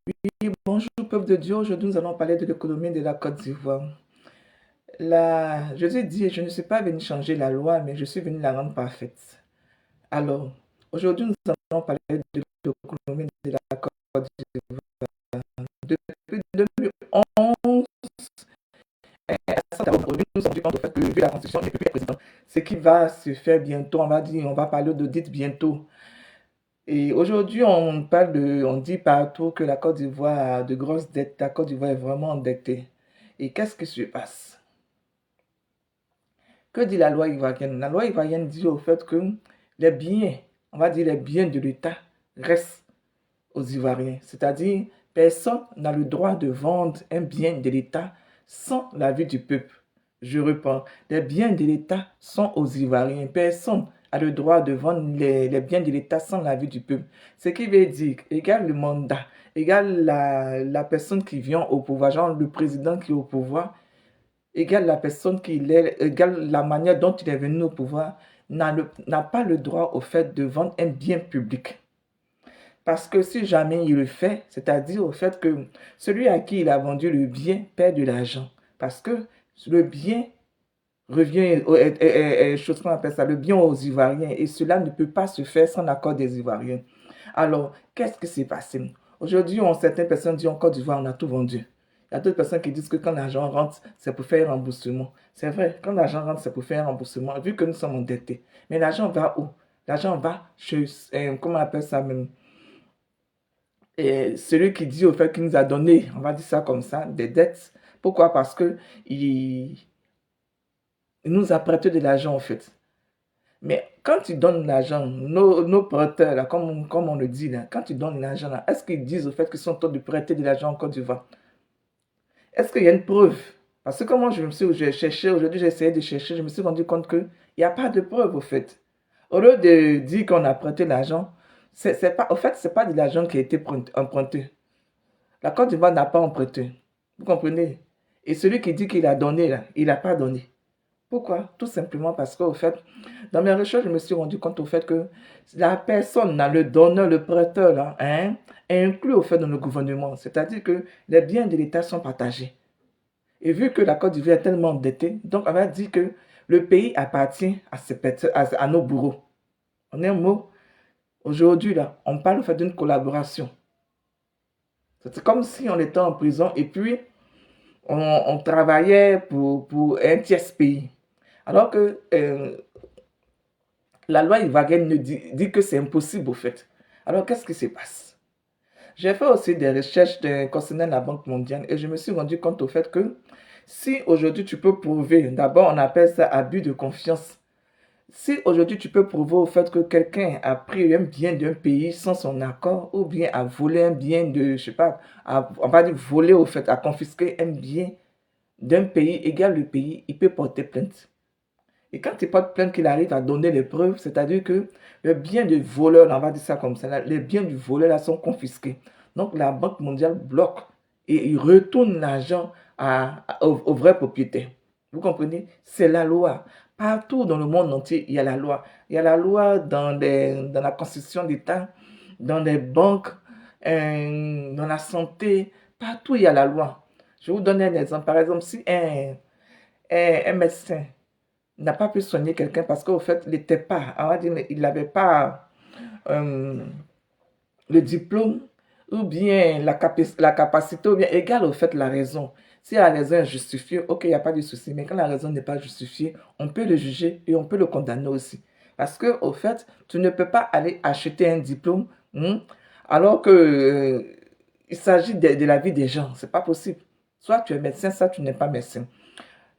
Oui, bonjour peuple de Dieu. Aujourd'hui, nous allons parler de l'économie de la Côte d'Ivoire. Je t'ai dit, je ne suis pas venu changer la loi, mais je suis venu la rendre parfaite. Alors, aujourd'hui, nous allons parler de l'économie de la Côte d'Ivoire. Depuis 2011, aujourd'hui, nous sommes rendus compte au fait que, vu la constitution, il n'est plus président. Ce qui va se faire bientôt, on va dire, on va parler d'audit bientôt. Et aujourd'hui, on dit partout que la Côte d'Ivoire a de grosses dettes. La Côte d'Ivoire est vraiment endettée. Et qu'est-ce qui se passe? Que dit la loi ivoirienne? La loi ivoirienne dit au fait que les biens, on va dire les biens de l'État, restent aux Ivoiriens. C'est-à-dire, personne n'a le droit de vendre un bien de l'État sans l'avis du peuple. Je reprends, les biens de l'État sont aux Ivoiriens. Personne n'a le droit de vendre les biens de l'État sans l'avis du peuple. Ce qui veut dire, égal le mandat, égal la personne qui vient au pouvoir, genre le président qui est au pouvoir, égale la personne qu'il est, égale la manière dont il est venu au pouvoir, n'a pas le droit au fait de vendre un bien public. Parce que si jamais il le fait, c'est-à-dire au fait que celui à qui il a vendu le bien perd de l'argent. Parce que le bien revient, chose qu'on appelle ça, le bien aux Ivoiriens. Et cela ne peut pas se faire sans l'accord des Ivoiriens. Alors, qu'est-ce qui s'est passé? Aujourd'hui, certaines personnes disent en Côte d'Ivoire, on a tout vendu. Il y a d'autres personnes qui disent que quand l'argent rentre, c'est pour faire un remboursement. C'est vrai, quand l'argent rentre, c'est pour faire un remboursement, vu que nous sommes endettés. Mais l'argent va où? L'argent va chez, comment on appelle ça même? Et celui qui dit au fait qu'il nous a donné, on va dire ça comme ça, des dettes. Pourquoi? Parce que il nous a prêté de l'argent en fait. Mais quand tu donnes l'argent, nos prêteurs, là, comme on le dit, là, quand tu donnes l'argent, là, est-ce qu'ils disent au fait qu'ils sont en train de prêter de l'argent en Côte d'Ivoire? Est-ce qu'il y a une preuve? Parce que comment j'ai cherché, aujourd'hui j'ai essayé de chercher, je me suis rendu compte qu'il n'y a pas de preuve au fait. Au lieu de dire qu'on a prêté l'argent, au fait, ce n'est pas de l'argent qui a été emprunté. La Côte d'Ivoire n'a pas emprunté. Vous comprenez? Et celui qui dit qu'il a donné, là, il n'a pas donné. Pourquoi? Tout simplement parce qu'au fait, dans mes recherches, je me suis rendu compte au fait que la personne, là, le donneur, le prêteur, là, hein, est inclus au fait dans le gouvernement. C'est-à-dire que les biens de l'État sont partagés. Et vu que la Côte d'Ivoire est tellement endettée, donc on va dire que le pays appartient à nos bourreaux. En un mot, aujourd'hui, là, on parle au fait d'une collaboration. C'est comme si on était en prison et puis on travaillait pour un tiers pays. Alors que la loi ivoirienne dit que c'est impossible au fait. Alors qu'est-ce qui se passe? J'ai fait aussi des recherches concernant la Banque mondiale et je me suis rendu compte au fait que si aujourd'hui tu peux prouver, d'abord on appelle ça abus de confiance. Si aujourd'hui tu peux prouver au fait que quelqu'un a pris un bien d'un pays sans son accord ou bien a volé un bien de, je sais pas, on va dire voler au fait, a confisqué un bien d'un pays égal le pays, il peut porter plainte. Et quand il porte plainte qu'il arrive à donner les preuves, c'est-à-dire que les biens du voleur, on va dire ça comme ça, les biens du voleur là sont confisqués. Donc la Banque mondiale bloque et il retourne l'argent au vrai propriétaire. Vous comprenez? C'est la loi. Partout dans le monde entier, il y a la loi. Il y a la loi dans la constitution d'État, dans les banques, dans la santé. Partout, il y a la loi. Je vais vous donner un exemple. Par exemple, si un médecin n'a pas pu soigner quelqu'un parce qu'au fait, il n'était pas, on va dire, il n'avait pas euh, le diplôme ou bien la capacité ou bien égal au fait la raison. Si la raison est justifiée, ok, il n'y a pas de souci. Mais quand la raison n'est pas justifiée, on peut le juger et on peut le condamner aussi. Parce que au fait, tu ne peux pas aller acheter un diplôme alors que il s'agit de la vie des gens. C'est pas possible. Soit tu es médecin, soit tu n'es pas médecin.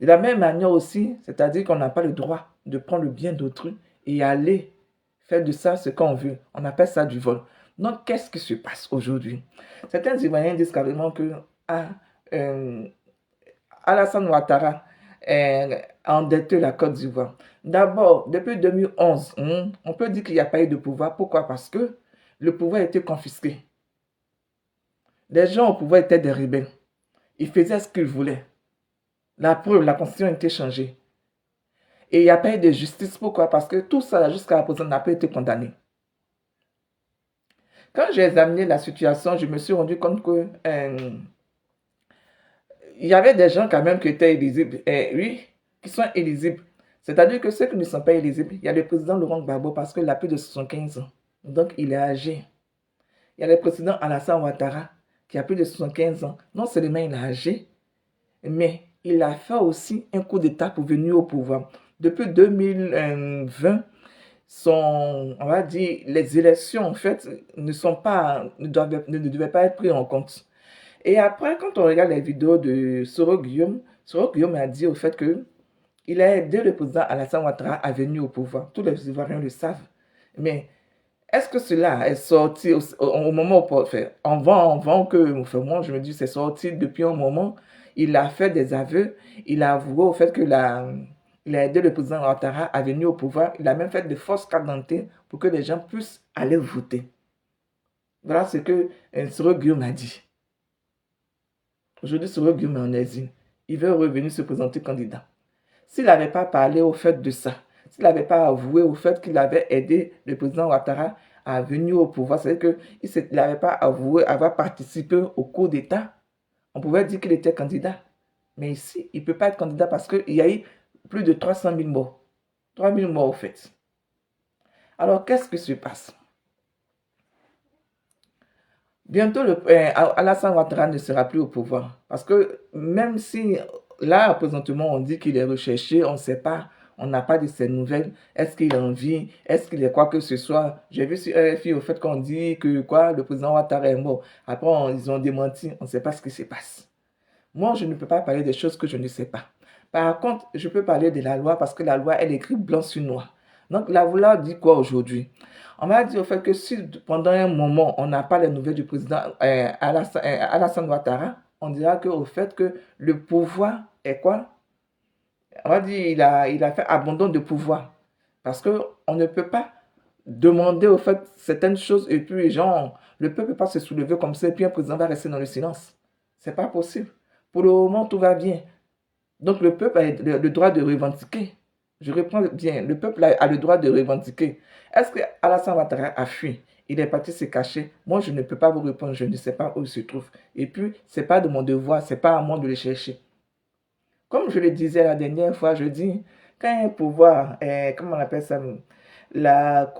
De la même manière aussi, c'est-à-dire qu'on n'a pas le droit de prendre le bien d'autrui et aller faire de ça ce qu'on veut. On appelle ça du vol. Donc, qu'est-ce qui se passe aujourd'hui? Certains Ivoiriens disent carrément que ah, euh, Alassane Ouattara a endetté la Côte d'Ivoire. D'abord, depuis 2011, on peut dire qu'il n'y a pas eu de pouvoir. Pourquoi? Parce que le pouvoir a été confisqué. Les gens au pouvoir étaient des rebelles. Ils faisaient ce qu'ils voulaient. La preuve, la constitution a été changée. Et il n'y a pas eu de justice. Pourquoi? Parce que tout ça, jusqu'à la présent, n'a pas été condamné. Quand j'ai examiné la situation, je me suis rendu compte que il y avait des gens quand même qui étaient éligibles, oui, qui sont éligibles. C'est-à-dire que ceux qui ne sont pas éligibles, il y a le président Laurent Gbagbo parce qu'il a plus de 75 ans. Donc, il est âgé. Il y a le président Alassane Ouattara qui a plus de 75 ans. Non seulement il est âgé, mais il a fait aussi un coup d'État pour venir au pouvoir. Depuis 2020, on va dire, les élections, en fait, ne devaient pas être prises en compte. Et après, quand on regarde les vidéos de Soro Guillaume a dit au fait que il a aidé le président Alassane Ouattara à venir au pouvoir. Tous les Ivoiriens le savent. Mais est-ce que cela est sorti au moment où, enfin, avant que, enfin, moi, je me dis, c'est sorti depuis un moment. Il a fait des aveux. Il a avoué au fait que il a aidé le président Ouattara à venir au pouvoir. Il a même fait de fausses cartes d'identité pour que les gens puissent aller voter. Voilà ce que Soro Guillaume a dit. Aujourd'hui, Soro Guillaume est en exil. Il veut revenir se présenter candidat. S'il n'avait pas parlé au fait de ça, s'il n'avait pas avoué au fait qu'il avait aidé le président Ouattara à venir au pouvoir, c'est-à-dire qu'il n'avait pas avoué avoir participé au coup d'État, on pouvait dire qu'il était candidat. Mais ici, il ne peut pas être candidat parce qu'il y a eu plus de 300 000 morts. 3 000 morts au fait. Alors, qu'est-ce qui se passe? Bientôt, Alassane Ouattara ne sera plus au pouvoir. Parce que même si, là, présentement, on dit qu'il est recherché, on ne sait pas, on n'a pas de ses nouvelles. Est-ce qu'il est en vie? Est-ce qu'il est quoi que ce soit? J'ai vu sur RFI au fait qu'on dit que quoi, le président Ouattara est mort. Après, ils ont démenti, on ne sait pas ce qui se passe. Moi, je ne peux pas parler des choses que je ne sais pas. Par contre, je peux parler de la loi parce que la loi, elle écrit blanc sur noir. Donc, la loi dit quoi aujourd'hui? On m'a dit au fait que si pendant un moment, on n'a pas les nouvelles du président Alassane Ouattara, on dira que au fait que le pouvoir est quoi? On va dire il a fait abandon de pouvoir. Parce qu'on ne peut pas demander au fait certaines choses et puis les gens, le peuple ne peut pas se soulever comme ça et puis un président va rester dans le silence. C'est pas possible. Pour le moment, tout va bien. Donc le peuple a le droit de revendiquer. Je reprends bien, le peuple a le droit de revendiquer. Est-ce que Alassane Ouattara a fui? Il est parti se cacher. Moi, je ne peux pas vous répondre, je ne sais pas où il se trouve. Et puis, ce n'est pas de mon devoir, ce n'est pas à moi de le chercher. Comme je le disais la dernière fois, je dis, quand un pouvoir, comment on appelle ça, la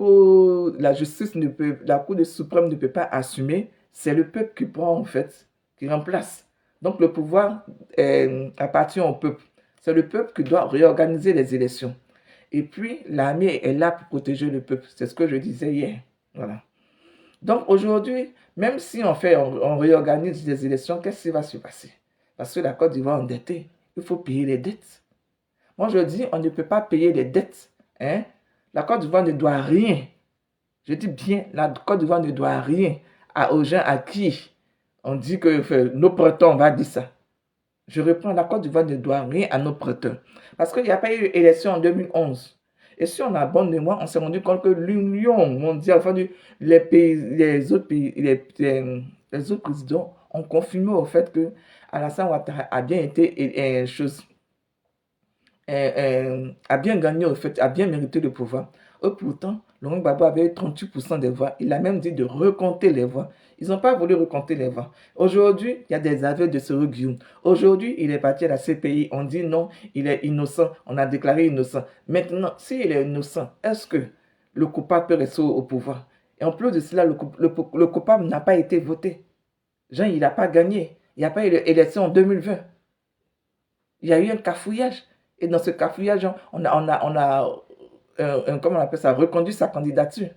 justice ne peut, la Cour suprême ne peut pas assumer, c'est le peuple qui prend en fait, qui remplace. Donc le pouvoir appartient au peuple. C'est le peuple qui doit réorganiser les élections. Et puis l'armée est là pour protéger le peuple. C'est ce que je disais hier. Voilà. Donc aujourd'hui, même si on réorganise les élections, qu'est-ce qui va se passer? Parce que la Côte d'Ivoire est endettée. Il faut payer les dettes. Moi, je dis, on ne peut pas payer les dettes. Hein? La Côte d'Ivoire ne doit rien. Je dis bien, la Côte d'Ivoire ne doit rien aux gens à qui on dit que nos prêteurs, on va dire ça. Je reprends, la Côte d'Ivoire ne doit rien à nos prêteurs. Parce qu'il n'y a pas eu d'élection en 2011. Et si on a bonne mémoire, on s'est rendu compte que l'Union mondiale, enfin, les autres pays, les autres présidents ont confirmé au fait que Alassane Ouattara a bien été a bien gagné, au fait, a bien mérité le pouvoir. Pourtant, Laurent Gbagbo avait 38% des voix. Il a même dit de recompter les voix. Ils n'ont pas voulu recompter les voix. Aujourd'hui, il y a des aveux de Soro Guillaume. Aujourd'hui, il est parti à la CPI. On dit non, il est innocent. On a déclaré innocent. Maintenant, s'il est innocent, est-ce que le coupable peut rester au pouvoir? Et en plus de cela, le coupable n'a pas été voté. Jean, il n'a pas gagné. Il n'y a pas eu d'élection en 2020. Il y a eu un cafouillage. Et dans ce cafouillage, comment on appelle ça, reconduit sa candidature.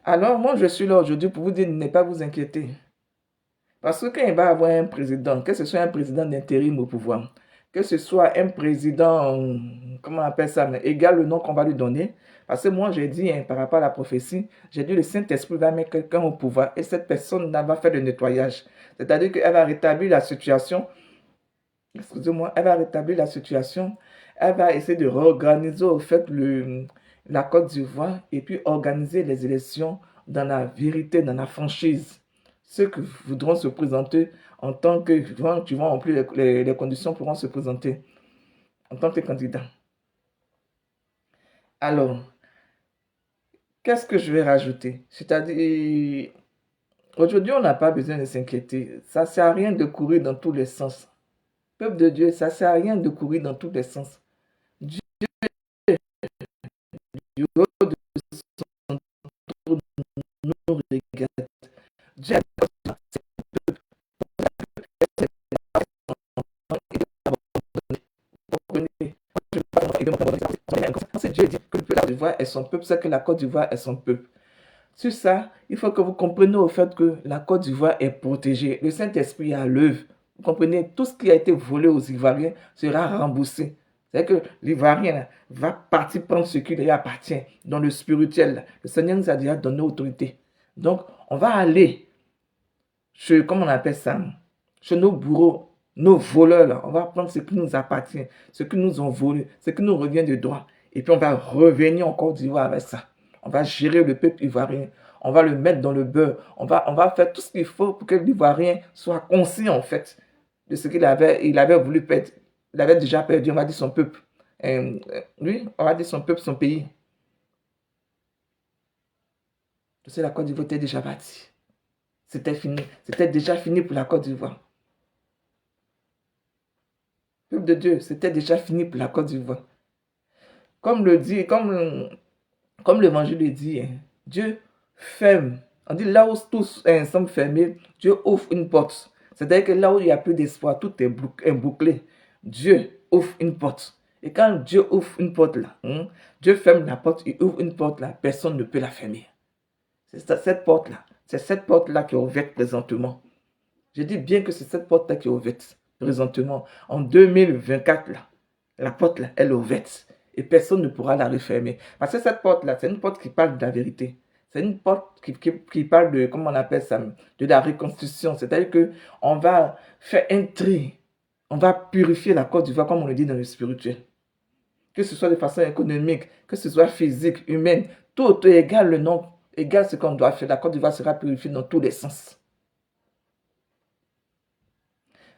Alors, moi, je suis là aujourd'hui pour vous dire de ne pas vous inquiéter. Parce que quand il va y avoir un président, que ce soit un président d'intérim au pouvoir, que ce soit un président, comment on appelle ça, mais égal le nom qu'on va lui donner, parce que moi, j'ai dit, par rapport à la prophétie, j'ai dit le Saint-Esprit va mettre quelqu'un au pouvoir et cette personne va faire le nettoyage. C'est-à-dire qu'elle va rétablir la situation. Excusez-moi, elle va rétablir la situation, elle va essayer de réorganiser au fait la Côte d'Ivoire et puis organiser les élections dans la vérité, dans la franchise. Ceux qui voudront se présenter en tant que, qui vont remplir les conditions pourront se présenter en tant que candidat. Alors, Qu'est-ce que je vais rajouter? C'est-à-dire, aujourd'hui, on n'a pas besoin de s'inquiéter. Ça ne sert à rien de courir dans tous les sens. Peuple de Dieu, ça ne sert à rien de courir dans tous les sens. Dieu, du haut de son trône, nous regarde. Dieu c'est Dieu dit que le peuple d'Ivoire est son peuple, c'est que la Côte d'Ivoire est son peuple. Sur ça, il faut que vous compreniez au fait que la Côte d'Ivoire est protégée. Le Saint-Esprit est à l'œuvre. Vous comprenez, tout ce qui a été volé aux Ivoiriens sera remboursé. C'est-à-dire que l'Ivoirien va partir prendre ce qui lui appartient dans le spirituel. Le Seigneur nous a déjà donné autorité. Donc, on va aller chez, comment on appelle ça, chez nos bourreaux, nos voleurs, là. On va prendre ce qui nous appartient, ce qui nous ont volé, ce qui nous revient de droit. Et puis, on va revenir en Côte d'Ivoire avec ça. On va gérer le peuple ivoirien. On va le mettre dans le beurre. On va faire tout ce qu'il faut pour que l'Ivoirien soit conscient, en fait, de ce il avait voulu perdre. Il avait déjà perdu, on va dire, son peuple. Lui, on va dire son peuple, son pays. Tu sais, la Côte d'Ivoire était déjà bâtie. C'était fini. C'était déjà fini pour la Côte d'Ivoire. Peuple de Dieu, c'était déjà fini pour la Côte d'Ivoire. Comme l'évangile le dit, hein, Dieu ferme. On dit là où tous sont fermés, Dieu ouvre une porte. C'est-à-dire que là où il n'y a plus d'espoir, tout est bouclé. Dieu ouvre une porte. Et quand Dieu ouvre une porte là, Dieu ferme la porte, il ouvre une porte là, personne ne peut la fermer. Cette porte-là. C'est cette porte-là qui est ouverte présentement. Je dis bien que c'est cette porte-là qui est ouverte présentement. En 2024, là, la porte-là, elle est ouverte. Et personne ne pourra la refermer. Parce que cette porte-là, c'est une porte qui parle de la vérité. C'est une porte qui parle de, comment on appelle ça, de la reconstruction. C'est-à-dire qu'on va faire un tri. On va purifier la Côte d'Ivoire, comme on le dit dans le spirituel. Que ce soit de façon économique, que ce soit physique, humaine, tout est égal le nom, égal ce qu'on doit faire. La Côte d'Ivoire sera purifiée dans tous les sens.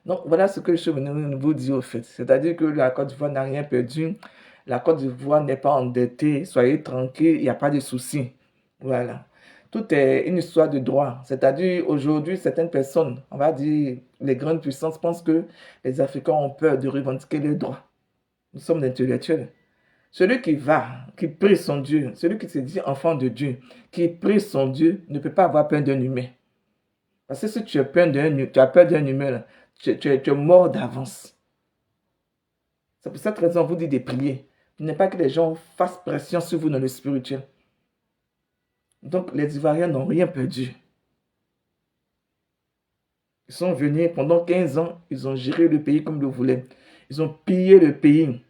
Donc voilà ce que je suis venu vous dire au fait. C'est-à-dire que la Côte d'Ivoire n'a rien perdu. La Côte d'Ivoire n'est pas endettée. Soyez tranquille, il n'y a pas de souci. Voilà. Tout est une histoire de droit. C'est-à-dire aujourd'hui, certaines personnes, on va dire les grandes puissances, pensent que les Africains ont peur de revendiquer leurs droits. Nous sommes intellectuels. Celui qui prie son Dieu, celui qui se dit enfant de Dieu, qui prie son Dieu, ne peut pas avoir peur d'un humain. Parce que si tu as peur d'un humain, là, tu es mort d'avance. C'est pour cette raison qu'on vous dit de prier. Il n'est pas que les gens fassent pression sur vous dans le spirituel. Donc les Ivoiriens n'ont rien perdu. Ils sont venus pendant 15 ans, ils ont géré le pays comme ils le voulaient. Ils ont pillé le pays.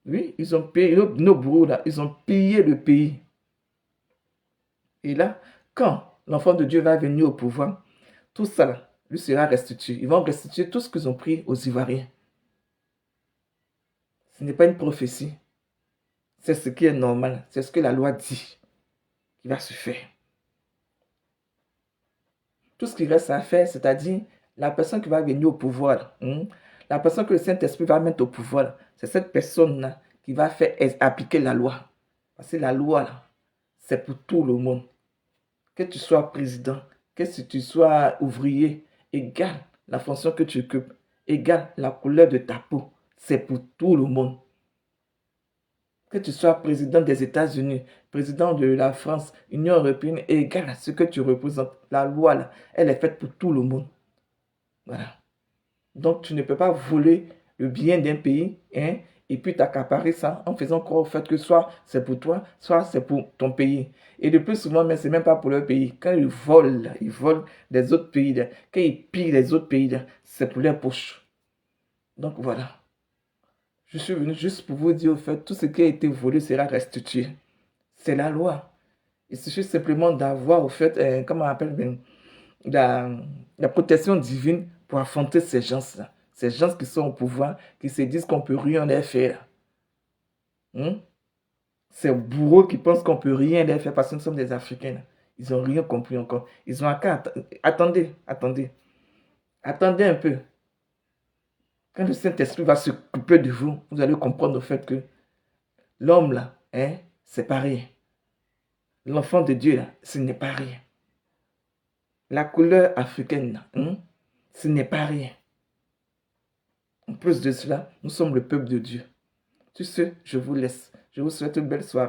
Oui, ils ont pillé, nos bourreaux là, ils ont pillé le pays. Et là, quand l'enfant de Dieu va venir au pouvoir, tout ça là, lui sera restitué. Ils vont restituer tout ce qu'ils ont pris aux Ivoiriens. Ce n'est pas une prophétie. C'est ce qui est normal. C'est ce que la loi dit qui va se faire. Tout ce qui reste à faire, c'est-à-dire la personne qui va venir au pouvoir, la personne que le Saint-Esprit va mettre au pouvoir, c'est cette personne-là qui va faire appliquer la loi. Parce que la loi, là, c'est pour tout le monde. Que tu sois président, que tu sois ouvrier, égale la fonction que tu occupes, égale la couleur de ta peau, c'est pour tout le monde. Que tu sois président des États-Unis, président de la France, Union européenne, égale à ce que tu représentes. La loi, là, elle est faite pour tout le monde. Voilà. Donc, tu ne peux pas voler le bien d'un pays, hein, et puis t'accaparer ça en faisant croire au fait que soit c'est pour toi, soit c'est pour ton pays. Et le plus souvent, mais c'est même pas pour leur pays. Quand ils volent des autres pays, là, quand ils pillent les autres pays, là, c'est pour leur poche. Donc voilà. Je suis venu juste pour vous dire au fait, tout ce qui a été volé sera restitué. C'est la loi. Il suffit simplement d'avoir au fait, comment on appelle, la, la protection divine pour affronter ces gens-là. Ces gens qui sont au pouvoir, qui se disent qu'on ne peut rien leur faire. Ces bourreaux qui pensent qu'on ne peut rien leur faire parce que nous sommes des Africains. Là. Ils n'ont rien compris encore. Ils ont qu'à attendez. Attendez un peu. Quand le Saint-Esprit va s'occuper de vous, vous allez comprendre au fait que l'homme là, c'est pas rien. l'enfant de Dieu, là, ce n'est pas rien. La couleur africaine, ce n'est pas rien. En plus de cela, nous sommes le peuple de Dieu. Sur ce, je vous laisse. Je vous souhaite une belle soirée.